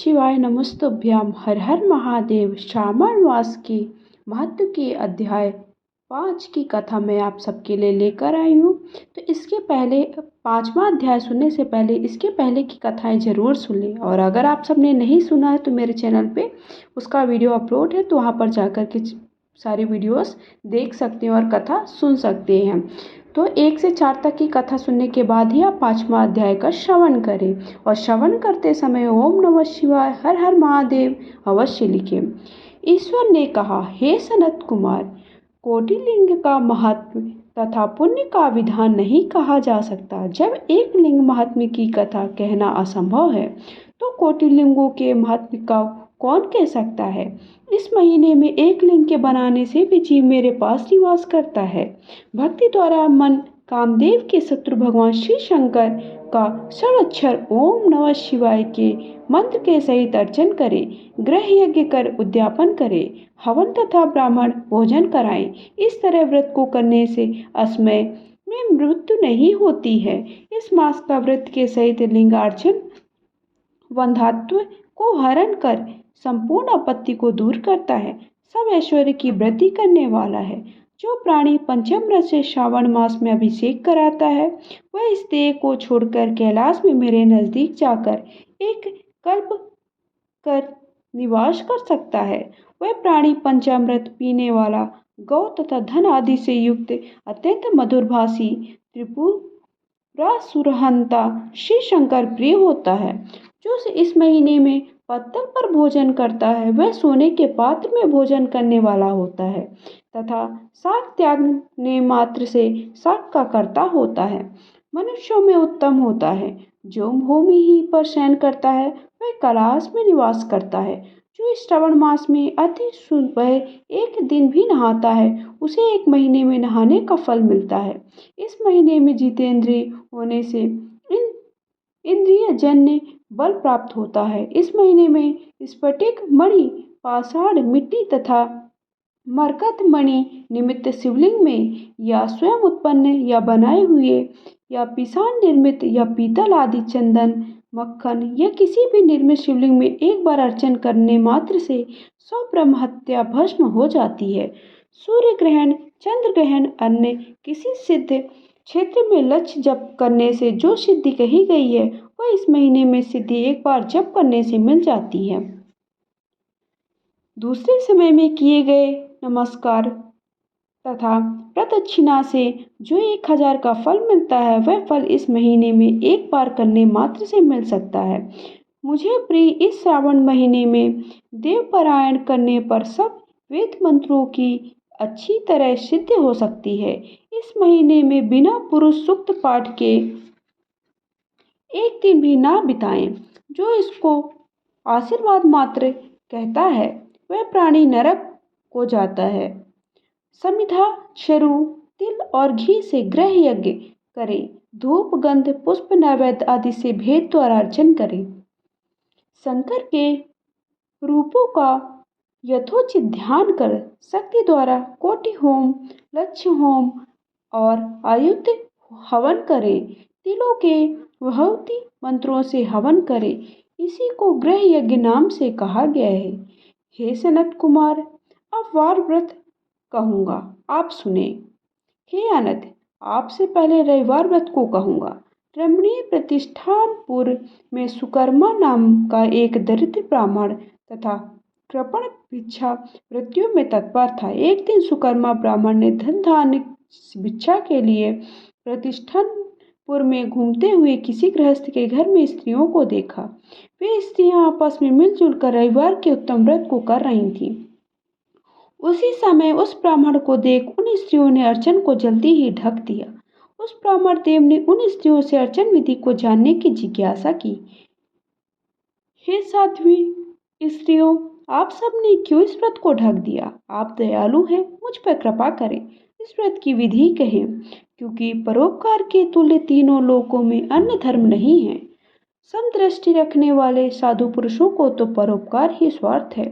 शिवाय नमस्तुभ्याम। हर हर महादेव। श्रावण मास के महत्व के अध्याय 5 की कथा मैं आप सबके लिए लेकर आई हूँ। तो इसके पहले 5वां अध्याय सुनने से पहले इसके पहले की कथाएं ज़रूर सुन लें। और अगर आप सबने नहीं सुना है तो मेरे चैनल पे उसका वीडियो अपलोड है, तो वहाँ पर जाकर के सारी वीडियोस देख सकते हैं और कथा सुन सकते हैं। तो 1 से 4 तक की कथा सुनने के बाद ही आप 5वां अध्याय का श्रवण करें। और श्रवण करते समय ओम नमः शिवाय, हर हर महादेव अवश्य लिखें। ईश्वर ने कहा, हे सनत कुमार, कोटिलिंग का महत्व तथा पुण्य का विधान नहीं कहा जा सकता। जब एक लिंग महात्म्य की कथा कहना असंभव है तो कोटिलिंगों के महत्व का कौन कह सकता है। इस महीने में एक लिंग के बनाने से भी जीव मेरे पास निवास करता है। भक्ति द्वारा मन कामदेव के शत्रु भगवान श्री शंकर का षडाक्षर ओम नमः शिवाय के मंत्र के सहित अर्चन करे, गृह यज्ञ कर उद्यापन करे, हवन तथा ब्राह्मण भोजन कराएं। इस तरह व्रत को करने से असमय में मृत्यु नहीं होती है। इस मास का व्रत के सहित लिंगार्चन वंध्यात्व को हरण कर संपूर्ण आपत्ति को दूर करता है, सब ऐश्वर्य की वृद्धि करने वाला है। जो प्राणी पंचामृत से श्रावण मास में अभिषेक कराता है वह इस देह को छोड़कर कैलाश में मेरे नजदीक जाकर एक कल्प कर निवास कर सकता है। वह प्राणी पंचामृत पीने वाला, गौ तथा धन आदि से युक्त, अत्यंत मधुरभाषी, त्रिपुरासुरहंता श्री शंकर प्रिय होता है। जो इस महीने में पत्तल पर भोजन करता है वह सोने के पात्र में भोजन करने वाला होता है तथा शाक त्यागने मात्र से शाक का कर्ता होता है। मनुष्यों में उत्तम होता है। जो भूमि ही पर शयन करता है वह कैलाश में निवास करता है। जो इस श्रावण मास में अति सुबह एक दिन भी नहाता है उसे एक महीने में नहाने का फल मिलता है। इस महीने में जितेंद्रिय होने से इंद्रिय जन्य बल प्राप्त होता है। इस महीने में स्फटिक मणि, पाषाण, मिट्टी तथा मरकत मणि निमित्त शिवलिंग में या स्वयं उत्पन्न या बनाए हुए या पिसान निर्मित या पीतल आदि चंदन, मक्खन या किसी भी निर्मित शिवलिंग में एक बार अर्चन करने मात्र से 100 ब्रह्म हत्या भस्म हो जाती है। सूर्य ग्रहण, चंद्र ग्रहण, अन्य किसी सिद्ध क्षेत्र में लक्ष्य जप करने से जो सिद्धि कही गई है वह इस महीने में सिद्धि एक बार जप करने से मिल जाती है। दूसरे समय में किए गए नमस्कार तथा प्रदक्षिणा से जो 1000 का फल मिलता है वह फल इस महीने में एक बार करने मात्र से मिल सकता है। मुझे प्रिय इस श्रावण महीने में देवपारायण करने पर सब वेद मंत्रों की अच्छी तरह सिद्धि हो सकती है। इस महीने में बिना पुरुष सूक्त पाठ के एक दिन भी ना बिताएं। जो इसको आशीर्वाद मात्र कहता है वह प्राणी नरक को जाता है। समिधा, चरु, तिल और घी से गृह यज्ञ करें। धूप, गंध, पुष्प, नैवेद्य आदि से भेद द्वारा अर्चन करें। शंकर के रूपों का यथोचित ध्यान कर शक्ति द्वारा कोटि होम, लक्ष्य होम और आयुध हवन करें। तिलों के भगवती मंत्रों से हवन करें। इसी को गृह यज्ञ नाम से कहा गया है। हे सनत कुमार, अब वार व्रत कहूँगा, आप सुने। हे अनंत, आपसे पहले रविवार व्रत को कहूँगा। रमणीय प्रतिष्ठानपुर में सुकर्मा नाम का एक दरिद्र ब्राह्मण तथा कृपण भिक्षा मृत्यु में तत्पर था। एक दिन सुकर्मा ब्राह्मण ने धन धान्य भिक्षा के लिए प्रतिष्ठानपुर में घूमते हुए किसी गृहस्थ के घर में स्त्रियों को देखा। वे स्त्रियां आपस में मिलजुल कर रविवार के उत्तम व्रत को कर रही थीं। उसी समय उस ब्राह्मण को देख उन स्त्रियों ने अर्चन को जल्दी ही ढक दिया। उस ब्राह्मण देव ने उन स्त्रियों से अर्चन विधि को जानने की जिज्ञासा की। हे साध्वी स्त्रियों, आप सबने क्यों इस व्रत को ढक दिया? आप दयालु हैं, मुझ पर कृपा करें, इस व्रत की विधि कहें, क्योंकि परोपकार के तुल्य तीनों लोकों में अन्य धर्म नहीं है। समदृष्टि रखने वाले साधु पुरुषों को तो परोपकार ही स्वार्थ है।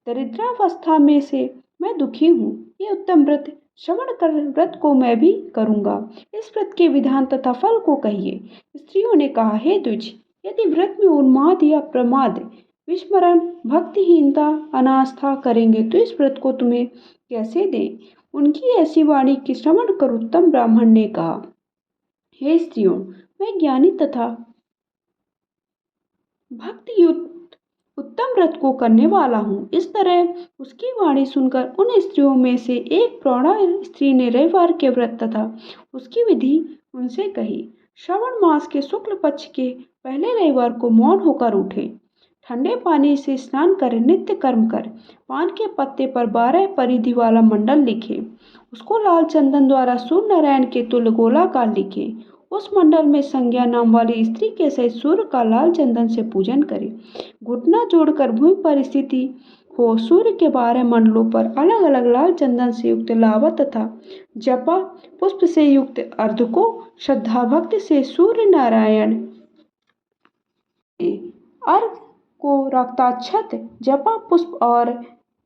दरिद्रावस्था में से मैं दुखी हूँ। ये उत्तम व्रत श्रवण कर व्रत को मैं भी करूँगा। इस व्रत के विधान तथा फल को कहिए। स्त्रियों ने कहा, हे द्विज, यदि व्रत में उन्माद या प्रमाद विस्मरण, भक्तिहीनता, अनास्था करेंगे तो इस व्रत को तुम्हें कैसे दें। उनकी ऐसी वाणी की श्रवण कर उत्तम ब्राह्मण ने कहा, हे स्त्रियों, मैं ज्ञानी तथा भक्ति युक्त उत्तम व्रत को करने वाला हूँ। इस तरह उसकी वाणी सुनकर उन स्त्रियों में से एक प्रौढ़ा स्त्री ने रविवार के व्रत तथा उसकी विधि उनसे कही। श्रावण मास के शुक्ल पक्ष के पहले रविवार को मौन होकर उठे, ठंडे पानी से स्नान करें, नित्य कर्म कर, पान के पत्ते पर 12 परिधि वाला मंडल लिखे, उसको लाल चंदन द्वारा सूर्य नारायण के तुल्य गोलाकार लिखे। उस मंडल में संज्ञा नाम वाली स्त्री के सहित सूर्य का लाल चंदन से पूजन करे। घुटना जोड़कर भूमि पर स्थिति हो, सूर्य के 12 मंडलों पर अलग अलग लाल चंदन से युक्त लावा तथा जपा पुष्प से युक्त अर्ध को श्रद्धा भक्ति से सूर्य नारायण अर्घ को रक्ताक्षत, जपा पुष्प और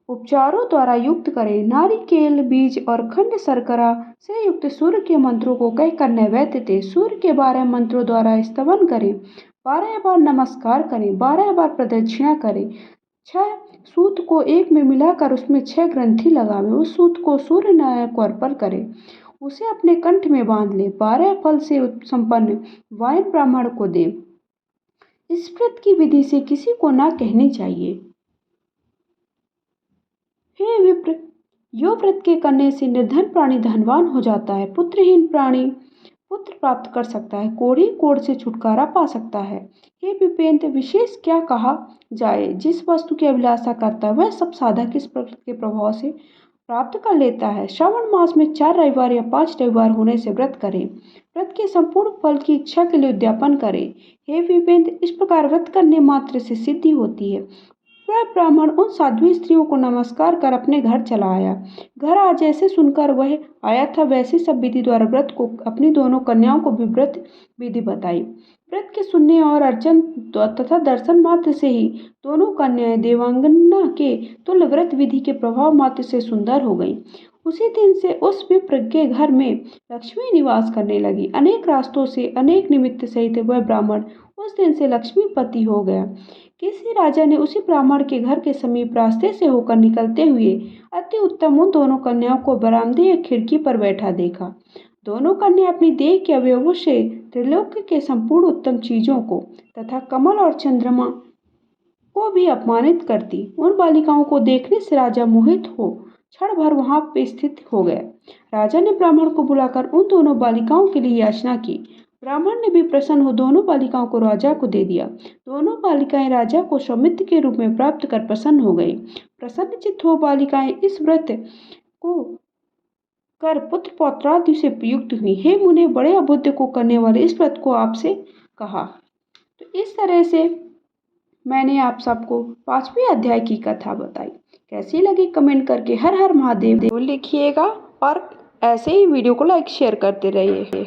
उपचारों द्वारा युक्त करें। नारिकेल बीज और खंड शर्करा से युक्त सूर्य के मंत्रों को कहकर नैवेद्य दे। सूर्य के 12 मंत्रों द्वारा स्तवन करें, 12 बार नमस्कार करें, 12 बार प्रदक्षिणा करें। 6 सूत को एक में मिलाकर उसमें 6 ग्रंथि लगावे। उस सूत को सूर्य नारायण को अर्पण करें, उसे अपने कंठ में बांध ले। 12 फल से संपन्न वाइन ब्राह्मण को दे। इस व्रत की विधि से किसी को ना कहनी चाहिए। हे विप्र, यो व्रत के करने से निर्धन प्राणी धनवान हो जाता है, पुत्रहीन प्राणी पुत्र प्राप्त कर सकता है, कोढ़ी कोढ़ से छुटकारा पा सकता है। हे विपेंद्र, विशेष क्या कहा जाए। जिस वस्तु की अभिलाषा करता है वह सब साधक इस व्रत के प्रभाव से प्राप्त कर लेता है। श्रावण मास में 4 रविवार या 5 रविवार होने से व्रत करें। व्रत के संपूर्ण फल की इच्छा के लिए उद्यापन करें। हे विपेंद्र, इस प्रकार व्रत करने मात्र से सिद्धि होती है। वह ब्राह्मण उन साध्वी स्त्रियों को नमस्कार कर अपने घर चला आया। घर आ जैसे सुनकर वह आया था वैसे सब विधि द्वारा व्रत को अपनी दोनों कन्याओं को भी व्रत विधि बताई। व्रत के सुनने और अर्चन तथा दर्शन मात्र से ही दोनों कन्याएं देवांगना के तुल्य व्रत विधि के प्रभाव मात्र से सुंदर हो गईं। उसी दिन से उस विप्र के घर में लक्ष्मी निवास करने लगी। अनेक रास्तों से अनेक निमित्त सहित वह ब्राह्मण उस दिन से लक्ष्मीपति हो गया। किसी राजा ने उसी ब्राह्मण के घर के समीप रास्ते से होकर निकलते हुए अति उत्तम उन दोनों कन्याओं को बरामदे या खिड़की पर बैठा देखा। दोनों कन्या अपनी देह के अवयवों से त्रिलोक के संपूर्ण उत्तम चीजों को तथा कमल और चंद्रमा को भी अपमानित करती। उन बालिकाओं को देखने से राजा मोहित हो क्षण भर वहां पे स्थित हो गया। राजा ने ब्राह्मण को बुलाकर उन दोनों बालिकाओं के लिए याचना की। ब्राह्मण ने भी प्रसन्न हो दोनों बालिकाओं को राजा को दे दिया। दोनों बालिकाएं राजा को सौमित्र के रूप में प्राप्त कर प्रसन्न हो गई। प्रसन्नचित्त हो बालिकाएं इस व्रत को कर पुत्र पौत्रादि से युक्त हुई। हे मुने, बड़े अबुद्ध को करने वाले इस व्रत को आपसे कहा। तो इस तरह से मैंने आप सबको 5वें अध्याय की कथा बताई। कैसी लगी कमेंट करके हर हर महादेव लिखिएगा और ऐसे ही वीडियो को लाइक शेयर करते रहिए।